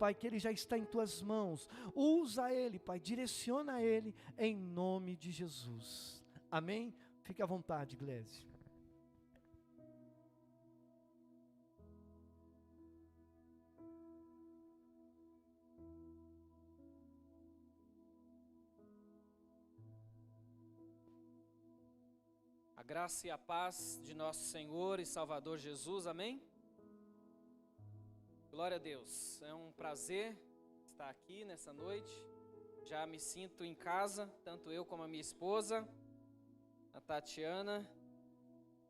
Pai, que ele já está em tuas mãos. Usa ele, Pai, direciona ele em nome de Jesus. Amém? Fique à vontade, Glésia. A graça e a paz de nosso Senhor e Salvador Jesus, amém? Glória a Deus, é um prazer estar aqui nessa noite. Já me sinto em casa, tanto eu como a minha esposa, a Tatiana.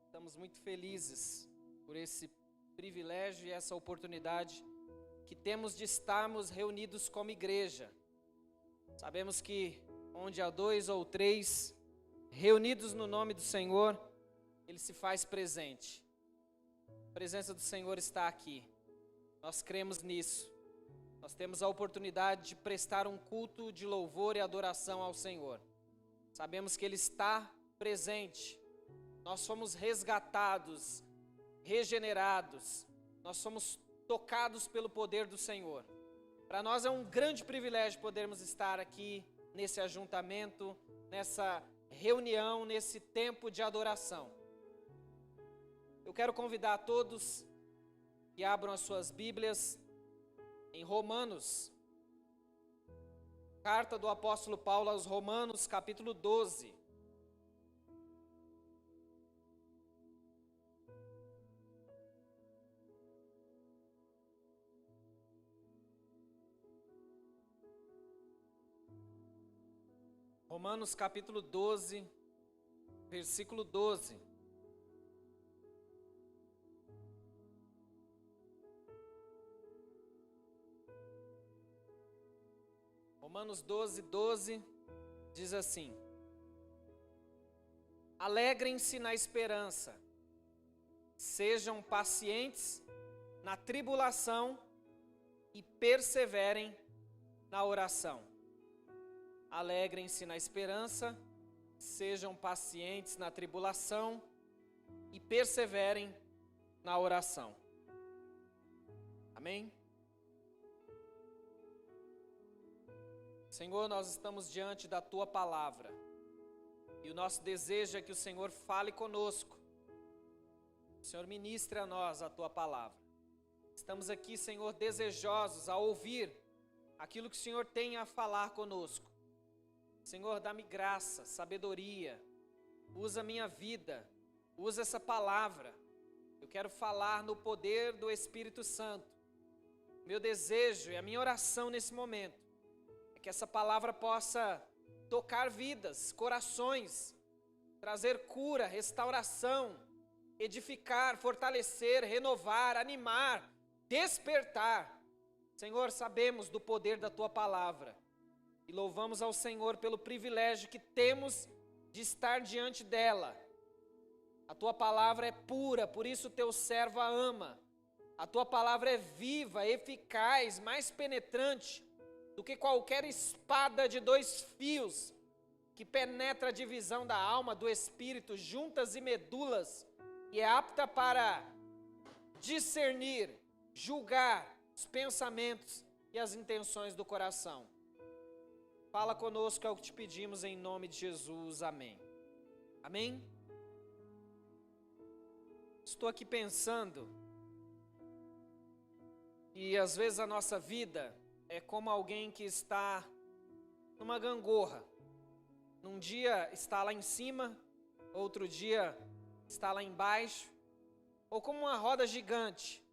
Estamos muito felizes por esse privilégio e essa oportunidade que temos de estarmos reunidos como igreja. Sabemos que onde há 2 ou 3 reunidos no nome do Senhor, Ele se faz presente. A presença do Senhor está aqui. Nós cremos nisso. Nós temos a oportunidade de prestar um culto de louvor e adoração ao Senhor. Sabemos que Ele está presente. Nós fomos resgatados, regenerados. Nós somos tocados pelo poder do Senhor. Para nós é um grande privilégio podermos estar aqui nesse ajuntamento, nessa reunião, nesse tempo de adoração. Eu quero convidar a todos que abram as suas Bíblias em Romanos, carta do apóstolo Paulo aos Romanos, capítulo 12. Romanos capítulo 12, versículo 12. Romanos 12, 12 diz assim: alegrem-se na esperança, sejam pacientes na tribulação e perseverem na oração. Alegrem-se na esperança, sejam pacientes na tribulação e perseverem na oração. Amém? Senhor, nós estamos diante da Tua palavra e o nosso desejo é que o Senhor fale conosco. O Senhor ministre a nós a Tua palavra. Estamos aqui, Senhor, desejosos a ouvir aquilo que o Senhor tem a falar conosco. Senhor, dá-me graça, sabedoria, usa a minha vida, usa essa palavra. Eu quero falar no poder do Espírito Santo. Meu desejo e a minha oração nesse momento é que essa palavra possa tocar vidas, corações, trazer cura, restauração, edificar, fortalecer, renovar, animar, despertar. Senhor, sabemos do poder da Tua palavra. E louvamos ao Senhor pelo privilégio que temos de estar diante dela. A Tua palavra é pura, por isso o Teu servo a ama. A Tua palavra é viva, eficaz, mais penetrante do que qualquer espada de 2 fios, que penetra a divisão da alma, do espírito, juntas e medulas, e é apta para discernir, julgar os pensamentos e as intenções do coração. Fala conosco, é o que te pedimos em nome de Jesus, amém. Amém? Estou aqui pensando que às vezes a nossa vida é como alguém que está numa gangorra. Num dia está lá em cima, outro dia está lá embaixo, ou como uma roda gigante.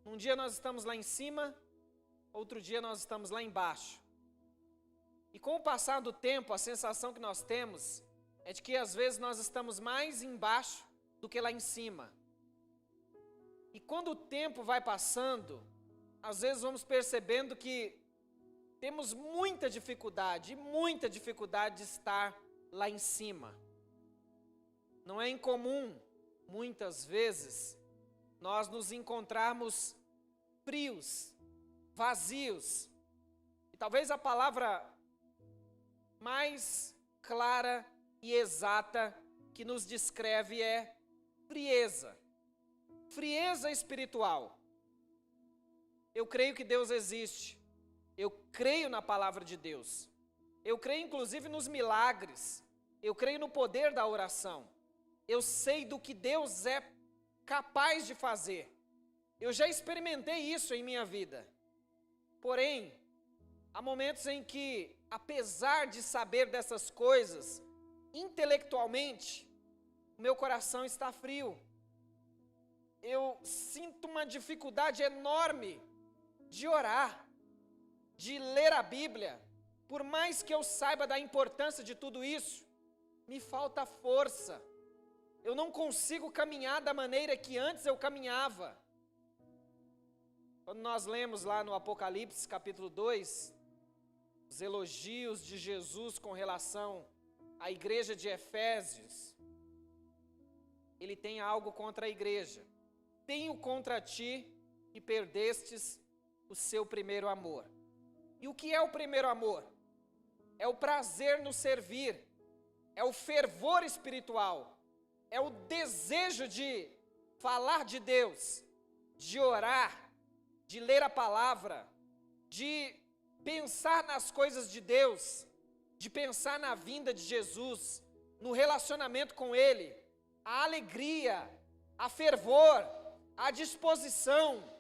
Um dia nós estamos lá em cima, outro dia nós estamos lá embaixo. E com o passar do tempo, a sensação que nós temos é de que às vezes nós estamos mais embaixo do que lá em cima. E quando o tempo vai passando, às vezes vamos percebendo que temos muita dificuldade de estar lá em cima. Não é incomum, muitas vezes, nós nos encontrarmos frios, vazios. E talvez a palavra mais clara e exata que nos descreve é frieza. Frieza espiritual. Eu creio que Deus existe. Eu creio na palavra de Deus. Eu creio inclusive nos milagres. Eu creio no poder da oração. Eu sei do que Deus é capaz de fazer. Eu já experimentei isso em minha vida. Porém, há momentos em que, apesar de saber dessas coisas, intelectualmente, o meu coração está frio. Eu sinto uma dificuldade enorme de orar, de ler a Bíblia. Por mais que eu saiba da importância de tudo isso, me falta força. Eu não consigo caminhar da maneira que antes eu caminhava. Quando nós lemos lá no Apocalipse capítulo 2, os elogios de Jesus com relação à igreja de Efésios, ele tem algo contra a igreja. Tenho contra ti que perdestes o seu primeiro amor. E o que é o primeiro amor? É o prazer no servir, é o fervor espiritual, é o desejo de falar de Deus, de orar, de ler a palavra, de pensar nas coisas de Deus, de pensar na vinda de Jesus, no relacionamento com Ele, a alegria, a fervor, a disposição.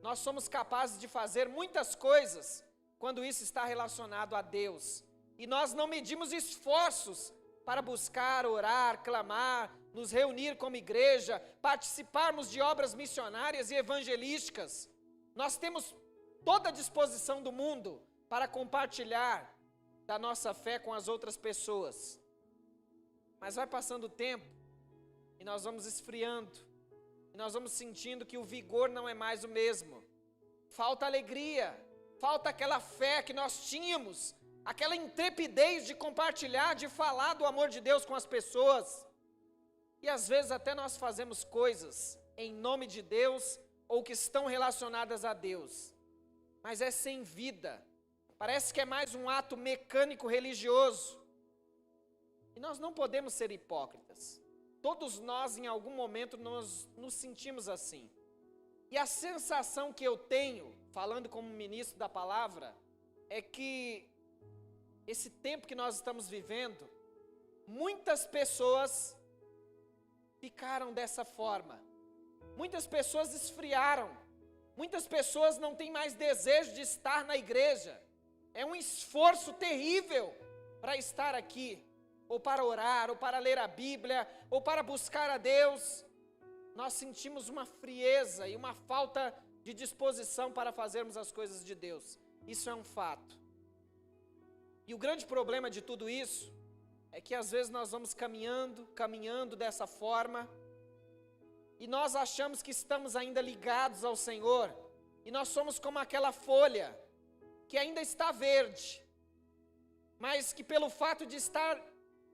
Nós somos capazes de fazer muitas coisas quando isso está relacionado a Deus. E nós não medimos esforços para buscar, orar, clamar, nos reunir como igreja, participarmos de obras missionárias e evangelísticas. Nós temos toda a disposição do mundo para compartilhar da nossa fé com as outras pessoas. Mas vai passando o tempo e nós vamos esfriando, e nós vamos sentindo que o vigor não é mais o mesmo. Falta alegria, falta aquela fé que nós tínhamos, aquela intrepidez de compartilhar, de falar do amor de Deus com as pessoas. E às vezes até nós fazemos coisas em nome de Deus ou que estão relacionadas a Deus, mas é sem vida, parece que é mais um ato mecânico religioso. E nós não podemos ser hipócritas. Todos nós em algum momento nos sentimos assim. E a sensação que eu tenho, falando como ministro da palavra, é que esse tempo que nós estamos vivendo, muitas pessoas ficaram dessa forma. Muitas pessoas esfriaram. Muitas pessoas não têm mais desejo de estar na igreja. É um esforço terrível para estar aqui, ou para orar, ou para ler a Bíblia, ou para buscar a Deus. Nós sentimos uma frieza e uma falta de disposição para fazermos as coisas de Deus. Isso é um fato. E o grande problema de tudo isso é que às vezes nós vamos caminhando dessa forma, e nós achamos que estamos ainda ligados ao Senhor, e nós somos como aquela folha que ainda está verde, mas que pelo fato de estar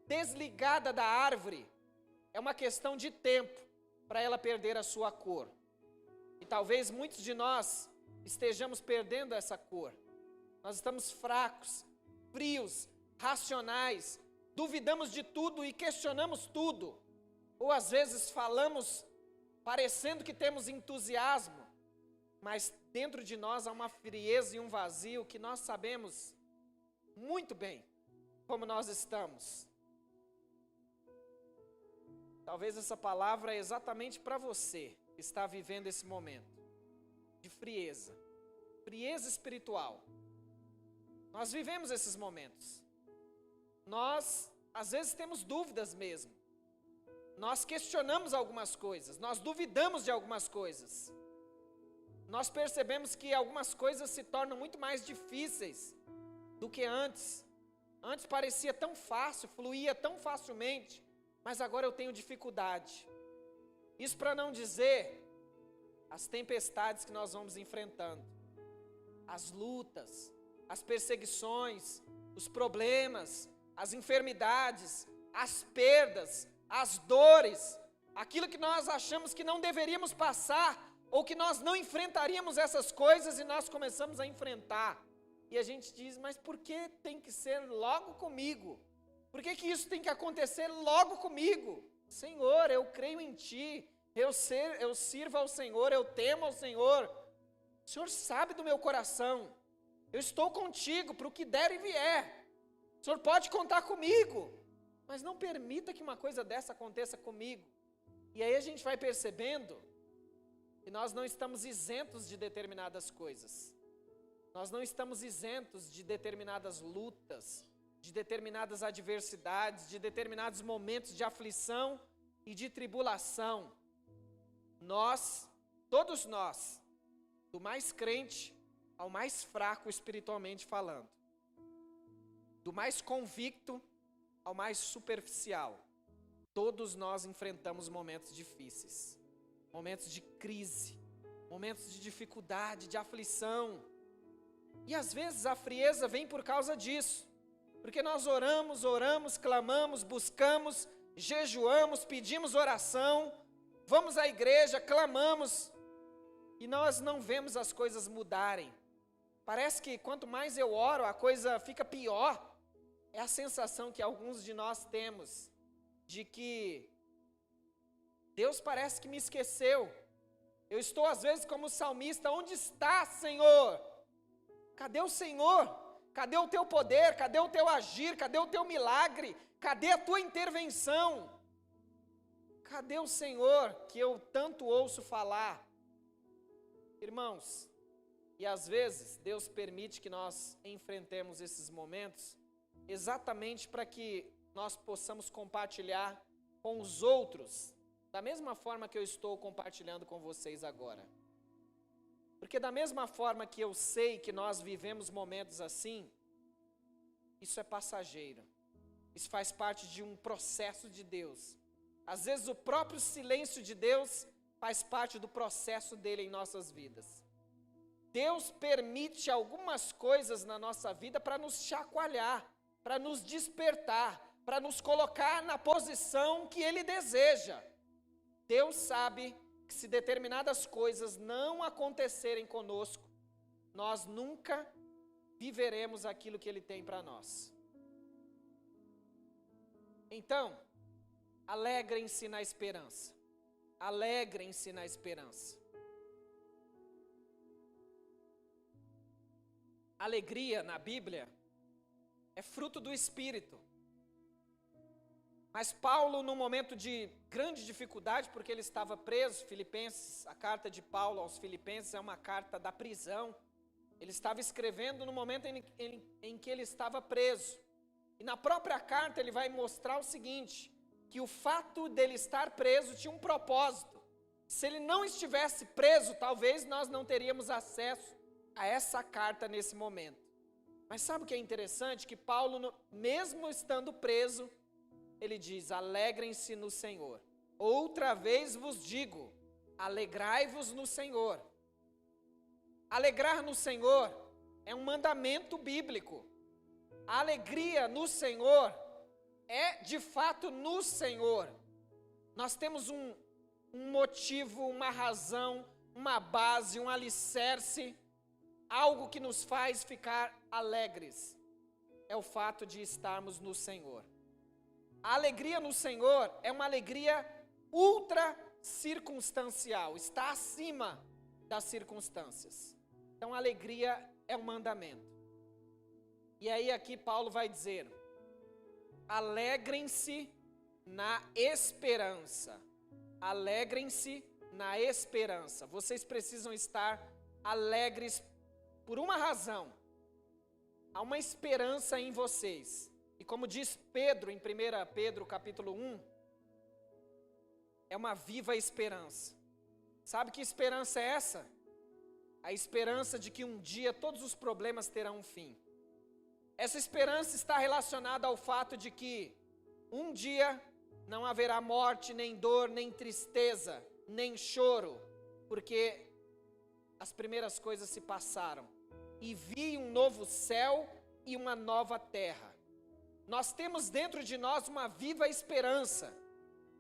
desligada da árvore, é uma questão de tempo para ela perder a sua cor. E talvez muitos de nós estejamos perdendo essa cor. Nós estamos fracos, frios, racionais, duvidamos de tudo e questionamos tudo. Ou às vezes falamos parecendo que temos entusiasmo, mas dentro de nós há uma frieza e um vazio que nós sabemos muito bem como nós estamos. Talvez essa palavra é exatamente para você que está vivendo esse momento de frieza espiritual. Nós vivemos esses momentos. Nós, às vezes, temos dúvidas mesmo. Nós questionamos algumas coisas, nós duvidamos de algumas coisas. Nós percebemos que algumas coisas se tornam muito mais difíceis do que antes. Antes parecia tão fácil, fluía tão facilmente, mas agora eu tenho dificuldade. Isso para não dizer as tempestades que nós vamos enfrentando, as lutas, as perseguições, os problemas, as enfermidades, as perdas, as dores, aquilo que nós achamos que não deveríamos passar, ou que nós não enfrentaríamos essas coisas e nós começamos a enfrentar. E a gente diz, mas por que tem que ser logo comigo? Por que isso tem que acontecer logo comigo? Senhor, eu creio em Ti, eu sirvo ao Senhor, eu temo ao Senhor. O Senhor sabe do meu coração. Eu estou contigo para o que der e vier. O Senhor pode contar comigo. Mas não permita que uma coisa dessa aconteça comigo. E aí a gente vai percebendo que nós não estamos isentos de determinadas coisas. Nós não estamos isentos de determinadas lutas, de determinadas adversidades, de determinados momentos de aflição e de tribulação. Nós, todos nós, do mais crente ao mais fraco espiritualmente falando, do mais convicto ao mais superficial, todos nós enfrentamos momentos difíceis, momentos de crise, momentos de dificuldade, de aflição. E às vezes a frieza vem por causa disso, porque nós oramos, clamamos, buscamos, jejuamos, pedimos oração, vamos à igreja, clamamos, e nós não vemos as coisas mudarem. Parece que quanto mais eu oro, a coisa fica pior. É a sensação que alguns de nós temos, de que Deus parece que me esqueceu. Eu estou às vezes como salmista: onde está, Senhor? Cadê o Senhor? Cadê o teu poder? Cadê o teu agir? Cadê o teu milagre? Cadê a tua intervenção? Cadê o Senhor que eu tanto ouço falar? Irmãos, e às vezes Deus permite que nós enfrentemos esses momentos exatamente para que nós possamos compartilhar com os outros, da mesma forma que eu estou compartilhando com vocês agora. Porque da mesma forma que eu sei que nós vivemos momentos assim, isso é passageiro. Isso faz parte de um processo de Deus. Às vezes o próprio silêncio de Deus faz parte do processo dele em nossas vidas. Deus permite algumas coisas na nossa vida para nos chacoalhar, para nos despertar, para nos colocar na posição que Ele deseja. Deus sabe que se determinadas coisas não acontecerem conosco, nós nunca viveremos aquilo que Ele tem para nós. Então, alegrem-se na esperança. Alegrem-se na esperança. Alegria na Bíblia é fruto do Espírito. Mas Paulo, num momento de grande dificuldade, porque ele estava preso, Filipenses, a carta de Paulo aos Filipenses é uma carta da prisão. Ele estava escrevendo no momento em que ele estava preso. E na própria carta ele vai mostrar o seguinte, que o fato dele estar preso tinha um propósito. Se ele não estivesse preso, talvez nós não teríamos acesso a essa carta nesse momento. Mas sabe o que é interessante? Que Paulo, mesmo estando preso, ele diz: alegrem-se no Senhor. Outra vez vos digo, alegrai-vos no Senhor. Alegrar no Senhor é um mandamento bíblico. A alegria no Senhor é de fato no Senhor. Nós temos um motivo, uma razão, uma base, um alicerce, algo que nos faz ficar alegres. É o fato de estarmos no Senhor. A alegria no Senhor é uma alegria ultra circunstancial, está acima das circunstâncias. Então a alegria é um mandamento. E aí aqui Paulo vai dizer: alegrem-se na esperança. Alegrem-se na esperança. Vocês precisam estar alegres por uma razão. Há uma esperança em vocês. E como diz Pedro em 1 Pedro capítulo 1, é uma viva esperança. Sabe que esperança é essa? A esperança de que um dia todos os problemas terão um fim. Essa esperança está relacionada ao fato de que um dia não haverá morte, nem dor, nem tristeza, nem choro, porque as primeiras coisas se passaram. E vi um novo céu e uma nova terra. Nós temos dentro de nós uma viva esperança.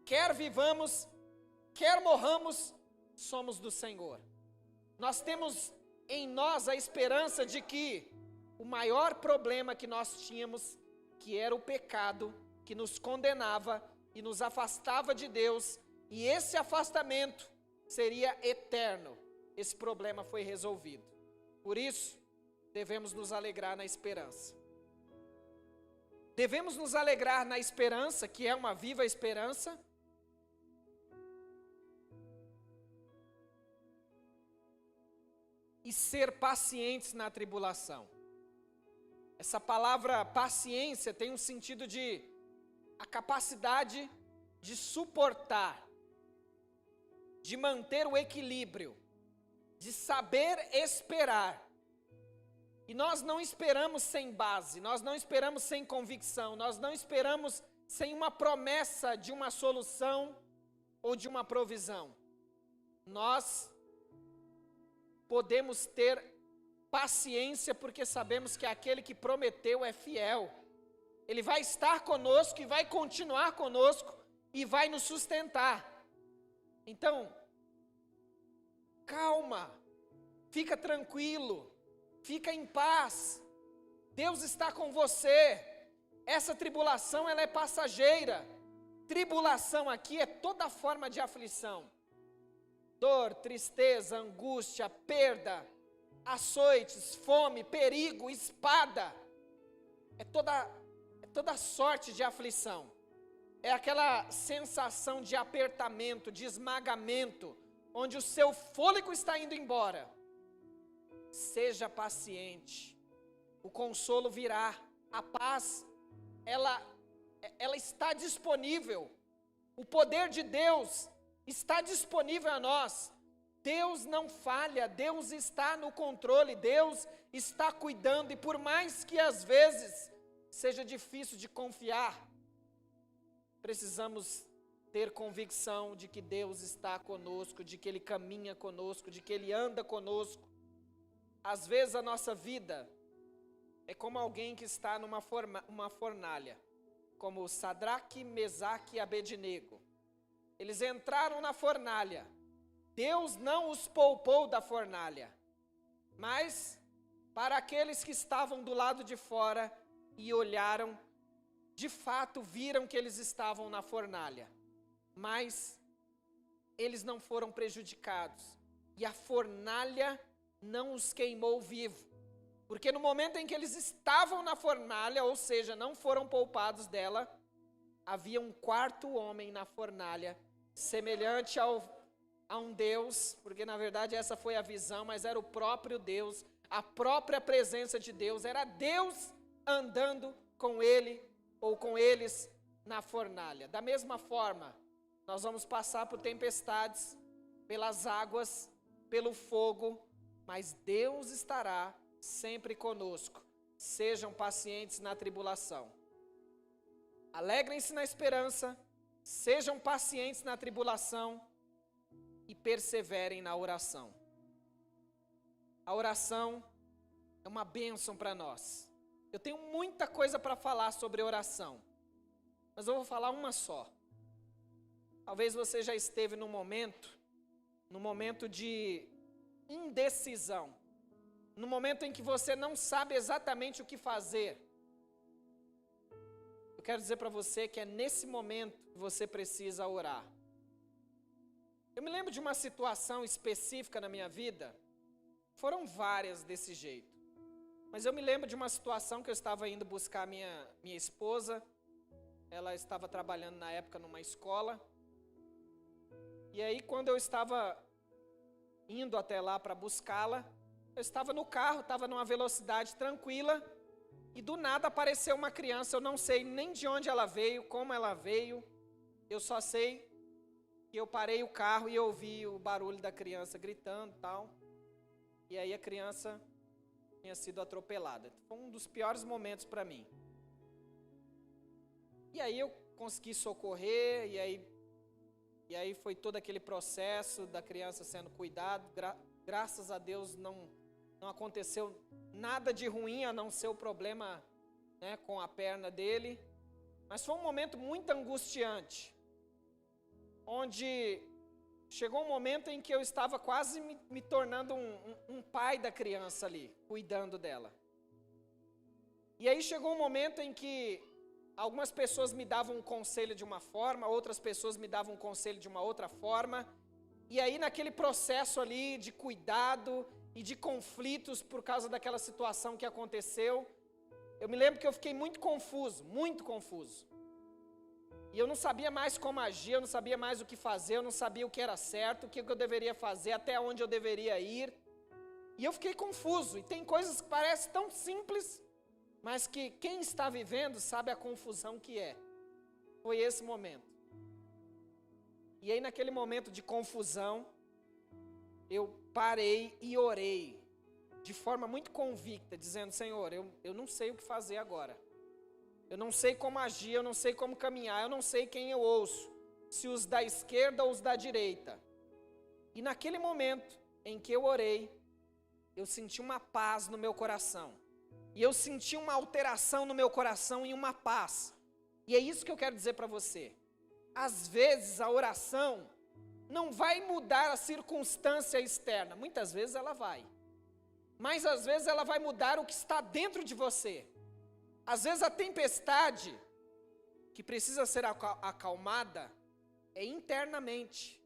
Quer vivamos, quer morramos, somos do Senhor. Nós temos em nós a esperança de que o maior problema que nós tínhamos, que era o pecado, que nos condenava e nos afastava de Deus, e esse afastamento seria eterno. esse problema foi resolvido. Por isso, devemos nos alegrar na esperança. Devemos nos alegrar na esperança, que é uma viva esperança, e ser pacientes na tribulação. Essa palavra paciência tem um sentido de a capacidade de suportar, de manter o equilíbrio, de saber esperar. E nós não esperamos sem base, nós não esperamos sem convicção, nós não esperamos sem uma promessa de uma solução ou de uma provisão. Nós podemos ter paciência porque sabemos que aquele que prometeu é fiel. Ele vai estar conosco e vai continuar conosco e vai nos sustentar. Então, calma, fica tranquilo, fica em paz. Deus está com você. Essa tribulação, ela é passageira. Tribulação aqui é toda forma de aflição. Dor, tristeza, angústia, perda, açoites, fome, perigo, espada. É toda sorte de aflição. É aquela sensação de apertamento, de esmagamento, onde o seu fôlego está indo embora. Seja paciente. O consolo virá. A paz, ela está disponível. O poder de Deus está disponível a nós. Deus não falha, Deus está no controle, Deus está cuidando, e por mais que às vezes seja difícil de confiar, precisamos ter convicção de que Deus está conosco, de que Ele caminha conosco, de que Ele anda conosco. Às vezes a nossa vida é como alguém que está numa fornalha, como Sadraque, Mesaque e Abednego. Eles entraram na fornalha. Deus não os poupou da fornalha, mas para aqueles que estavam do lado de fora e olharam, de fato viram que eles estavam na fornalha, mas eles não foram prejudicados, e a fornalha não os queimou vivo, porque no momento em que eles estavam na fornalha, ou seja, não foram poupados dela, havia um quarto homem na fornalha, semelhante a um Deus, porque na verdade essa foi a visão, mas era o próprio Deus, a própria presença de Deus, era Deus andando com ele ou com eles na fornalha. Da mesma forma, nós vamos passar por tempestades, pelas águas, pelo fogo, mas Deus estará sempre conosco. Sejam pacientes na tribulação. Alegrem-se na esperança, sejam pacientes na tribulação e perseverem na oração. A oração é uma bênção para nós. Eu tenho muita coisa para falar sobre oração, mas eu vou falar uma só. Talvez você já esteve num momento de indecisão, no momento em que você não sabe exatamente o que fazer. Eu quero dizer para você que é nesse momento que você precisa orar. Eu me lembro de uma situação específica na minha vida, foram várias desse jeito, mas eu me lembro de uma situação que eu estava indo buscar minha esposa, ela estava trabalhando na época numa escola, e aí quando eu estava indo até lá para buscá-la, eu estava no carro, estava numa velocidade tranquila, e do nada apareceu uma criança, eu não sei nem de onde ela veio, como ela veio, eu só sei que eu parei o carro e ouvi o barulho da criança gritando e tal, e aí a criança tinha sido atropelada. Foi um dos piores momentos para mim. E aí eu consegui socorrer, e aí foi todo aquele processo da criança sendo cuidado. Graças a Deus não aconteceu nada de ruim, a não ser o problema, né, com a perna dele. Mas foi um momento muito angustiante, onde chegou um momento em que eu estava quase me tornando um pai da criança ali, cuidando dela. E aí chegou um momento em que algumas pessoas me davam um conselho de uma forma, outras pessoas me davam um conselho de uma outra forma, E aí naquele processo ali de cuidado e de conflitos por causa daquela situação que aconteceu, eu me lembro que eu fiquei muito confuso, muito confuso. E eu não sabia mais como agir, eu não sabia mais o que fazer, eu não sabia o que era certo, o que eu deveria fazer, até onde eu deveria ir. E eu fiquei confuso, e tem coisas que parecem tão simples, mas que quem está vivendo sabe a confusão que é. Foi esse momento. E aí naquele momento de confusão, eu parei e orei, de forma muito convicta, dizendo: Senhor, eu não sei o que fazer agora. Eu não sei como agir, eu não sei como caminhar, eu não sei quem eu ouço, se os da esquerda ou os da direita. E naquele momento em que eu orei, eu senti uma paz no meu coração. E eu senti uma alteração no meu coração e uma paz. E é isso que eu quero dizer para você. Às vezes a oração não vai mudar a circunstância externa. Muitas vezes ela vai. Mas às vezes ela vai mudar o que está dentro de você. Às vezes a tempestade que precisa ser acalmada é internamente.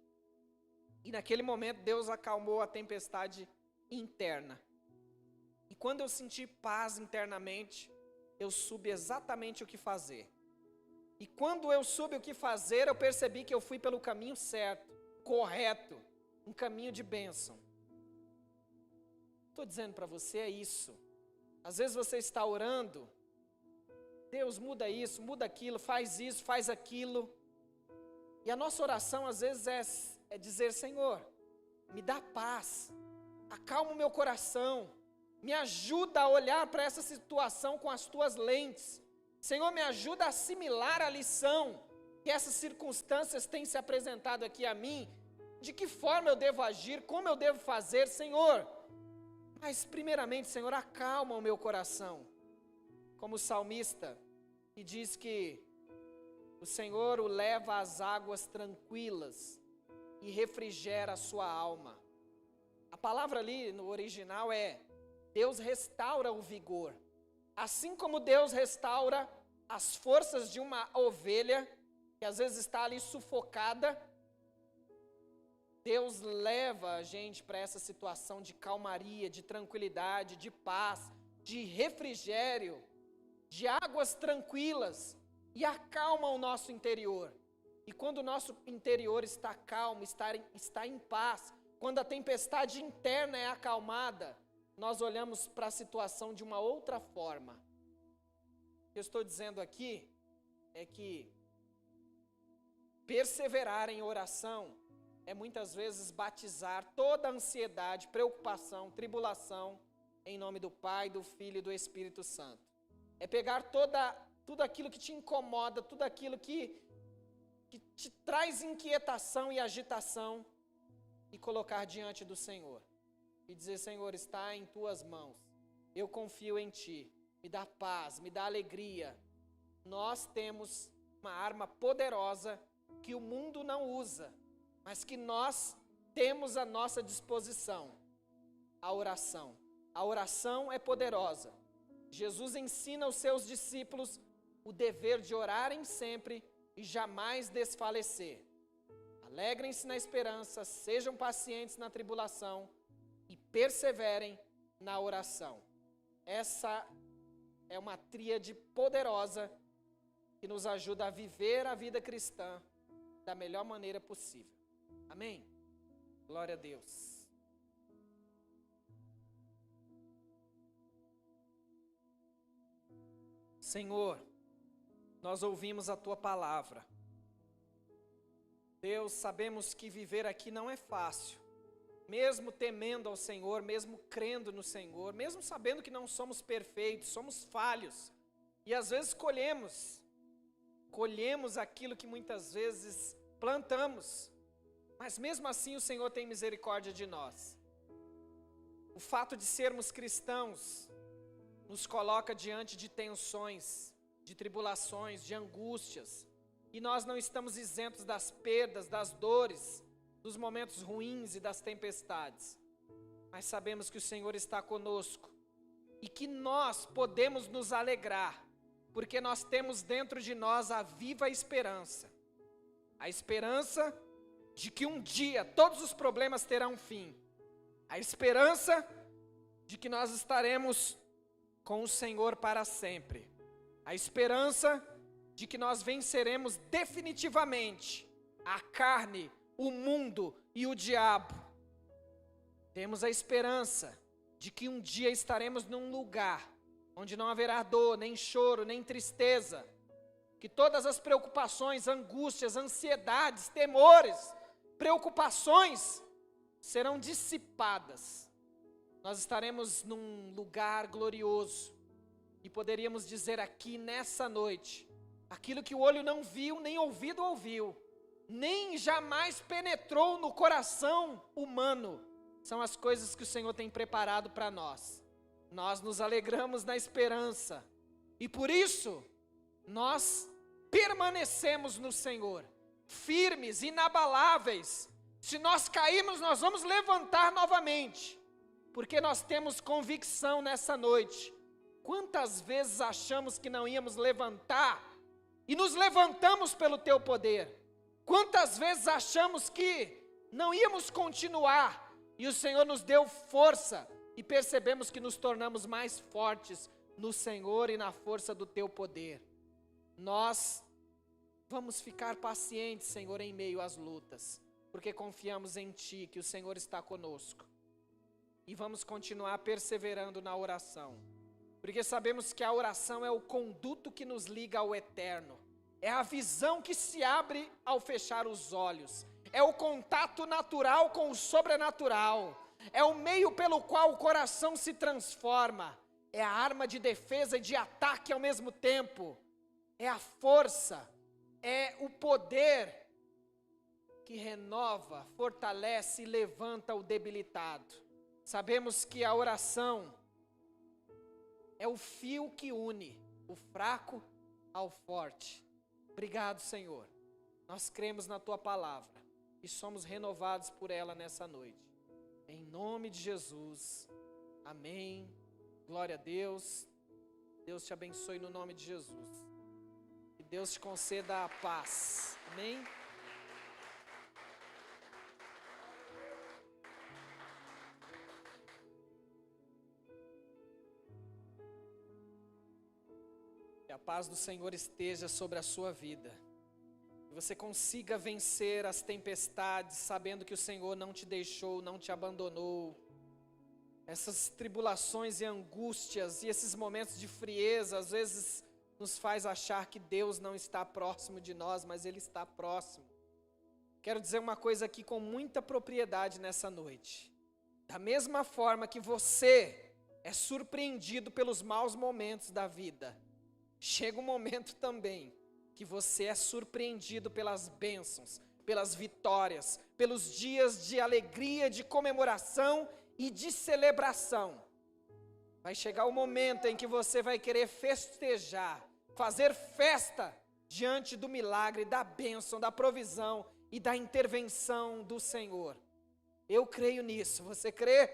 E naquele momento Deus acalmou a tempestade interna. E quando eu senti paz internamente, eu soube exatamente o que fazer. E quando eu soube o que fazer, eu percebi que eu fui pelo caminho certo, correto, um caminho de bênção. Estou dizendo para você, é isso. Às vezes você está orando, Deus muda isso, muda aquilo, faz isso, faz aquilo. E a nossa oração às vezes é dizer: Senhor, me dá paz, acalma o meu coração, me ajuda a olhar para essa situação com as tuas lentes. Senhor, me ajuda a assimilar a lição que essas circunstâncias têm se apresentado aqui a mim. De que forma eu devo agir, como eu devo fazer, Senhor. Mas primeiramente, Senhor, acalma o meu coração. Como o salmista, que diz que o Senhor o leva às águas tranquilas e refrigera a sua alma. A palavra ali no original é: Deus restaura o vigor. Assim como Deus restaura as forças de uma ovelha, que às vezes está ali sufocada, Deus leva a gente para essa situação de calmaria, de tranquilidade, de paz, de refrigério, de águas tranquilas, e acalma o nosso interior. E quando o nosso interior está calmo, está em paz, quando a tempestade interna é acalmada, nós olhamos para a situação de uma outra forma. O que eu estou dizendo aqui é que perseverar em oração é muitas vezes batizar toda a ansiedade, preocupação, tribulação, em nome do Pai, do Filho e do Espírito Santo. É pegar tudo aquilo que te incomoda, tudo aquilo que te traz inquietação e agitação, e colocar diante do Senhor. E dizer: Senhor, está em tuas mãos, eu confio em ti, me dá paz, me dá alegria. Nós temos uma arma poderosa que o mundo não usa, mas que nós temos à nossa disposição: a oração. A oração é poderosa. Jesus ensina aos seus discípulos o dever de orarem sempre e jamais desfalecer. Alegrem-se na esperança, sejam pacientes na tribulação e perseverem na oração. Essa é uma tríade poderosa que nos ajuda a viver a vida cristã da melhor maneira possível. Amém? Glória a Deus. Senhor, nós ouvimos a Tua palavra. Deus, sabemos que viver aqui não é fácil. Mesmo temendo ao Senhor, mesmo crendo no Senhor, mesmo sabendo que não somos perfeitos, somos falhos. E às vezes colhemos aquilo que muitas vezes plantamos. Mas mesmo assim o Senhor tem misericórdia de nós. O fato de sermos cristãos nos coloca diante de tensões, de tribulações, de angústias. E nós não estamos isentos das perdas, das dores, dos momentos ruins e das tempestades. Mas sabemos que o Senhor está conosco e que nós podemos nos alegrar, porque nós temos dentro de nós a viva esperança. A esperança de que um dia todos os problemas terão fim. A esperança de que nós estaremos com o Senhor para sempre. A esperança de que nós venceremos definitivamente a carne, o mundo e o diabo. Temos a esperança de que um dia estaremos num lugar onde não haverá dor, nem choro, nem tristeza, que todas as preocupações, angústias, ansiedades, temores, preocupações serão dissipadas. Nós estaremos num lugar glorioso e poderíamos dizer aqui nessa noite, aquilo que o olho não viu, nem ouvido ouviu, nem jamais penetrou no coração humano, são as coisas que o Senhor tem preparado para nós. Nós nos alegramos na esperança e por isso nós permanecemos no Senhor, firmes, inabaláveis. Se nós cairmos, nós vamos levantar novamente, porque nós temos convicção nessa noite. Quantas vezes achamos que não íamos levantar e nos levantamos pelo teu poder? Quantas vezes achamos que não íamos continuar e o Senhor nos deu força e percebemos que nos tornamos mais fortes no Senhor e na força do teu poder. Nós vamos ficar pacientes, Senhor, em meio às lutas, porque confiamos em Ti, que o Senhor está conosco. E vamos continuar perseverando na oração, porque sabemos que a oração é o conduto que nos liga ao eterno, é a visão que se abre ao fechar os olhos, é o contato natural com o sobrenatural, é o meio pelo qual o coração se transforma, é a arma de defesa e de ataque ao mesmo tempo, é a força, é o poder que renova, fortalece e levanta o debilitado. Sabemos que a oração é o fio que une o fraco ao forte. Obrigado, Senhor. Nós cremos na Tua palavra e somos renovados por ela nessa noite. Em nome de Jesus. Amém. Glória a Deus. Deus te abençoe no nome de Jesus. Que Deus te conceda a paz. Amém. Que a paz do Senhor esteja sobre a sua vida. Que você consiga vencer as tempestades, sabendo que o Senhor não te deixou, não te abandonou. Essas tribulações e angústias e esses momentos de frieza, às vezes nos faz achar que Deus não está próximo de nós, mas Ele está próximo. Quero dizer uma coisa aqui com muita propriedade nessa noite. Da mesma forma que você é surpreendido pelos maus momentos da vida, chega um momento também que você é surpreendido pelas bênçãos, pelas vitórias, pelos dias de alegria, de comemoração e de celebração. Vai chegar o momento em que você vai querer festejar, fazer festa diante do milagre, da bênção, da provisão e da intervenção do Senhor. Eu creio nisso, você crê?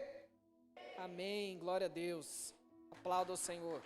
Amém, glória a Deus. Aplauda o Senhor.